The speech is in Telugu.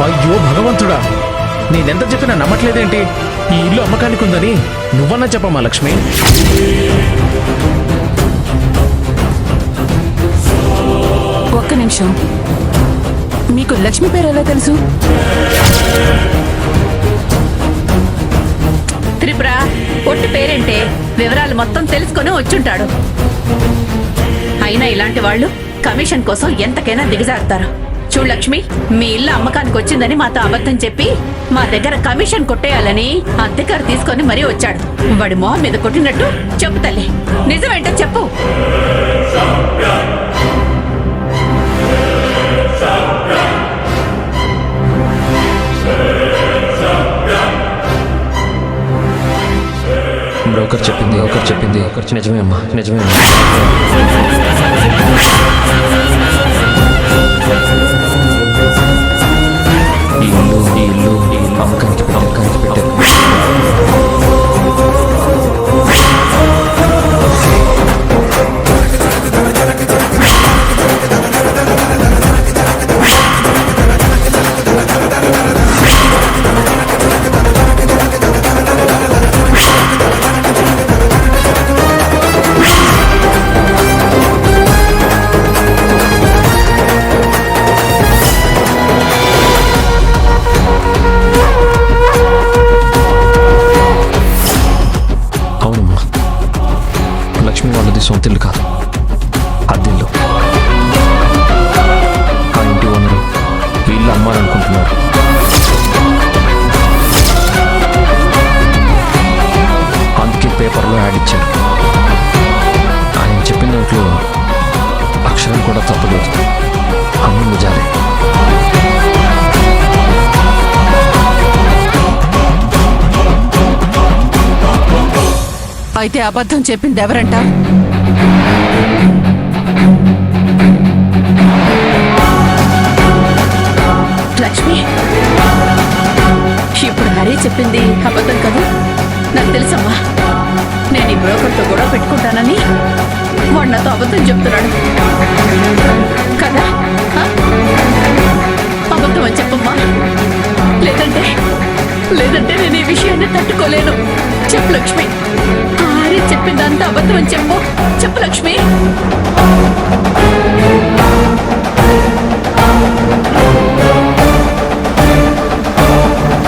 అయ్యో భగవంతుడా, నేనెంత చెప్పినా నమ్మట్లేదేంటి? ఈ ఇల్లు అమ్మకానికి ఉందని నువ్వన్నా చెప్పమ్మా లక్ష్మి. ఒక్క నిమిషం, మీకు లక్ష్మి పేరు ఎలా తెలుసు? త్రిపుర ఒట్టి పేరేంటే వివరాలు మొత్తం తెలుసుకొని వచ్చుంటాడు. అయినా ఇలాంటి వాళ్ళు కమిషన్ కోసం ఎంతకైనా దిగజారుతారు. చూడు లక్ష్మి, మీ ఇల్లు అమ్మకానికి వచ్చిందని మాతో అబద్ధం చెప్పి మా దగ్గర కమిషన్ కొట్టేయాలని అద్దెకారు తీసుకొని మరీ వచ్చాడు. వాడి మొహం మీద కొట్టినట్టు చెప్పు తల్లి, నిజమేంటో చెప్పు. బ్రోకర్ చెప్పింది నిజమే అమ్మా, నిజమే అమ్మా. ఈ ఇల్లు అమ్మకానికి పెట్టారు. లక్ష్మి వాళ్ళది సొంత ఇల్లు కాదు, అద్దెల్లు. ఆ ఇంటి ఓనరు వీళ్ళు అమ్మాలనుకుంటున్నారు. అందుకే పేపర్లో యాడ్ ఇచ్చారు. ఆయన చెప్పిన దాంట్లో అక్షరం కూడా తప్పలేదు. అన్ని నిజాలే. అయితే అబద్ధం చెప్పింది ఎవరంట? లక్ష్మి, ఇప్పుడు హరి చెప్పింది అబద్ధం కదా? నాకు తెలుసమ్మా, నేను ఈ బ్రోకర్తో గొడవ పెట్టుకుంటానని వాడు నాతో అబద్ధం చెప్తున్నాడు కదా. అబద్ధం అని చెప్పమ్మా, లేదంటే నేను ఈ విషయాన్ని తట్టుకోలేను. చెప్పు లక్ష్మి, హరి చెప్పిందంతా అబద్ధం అని చెప్పు లక్ష్మి.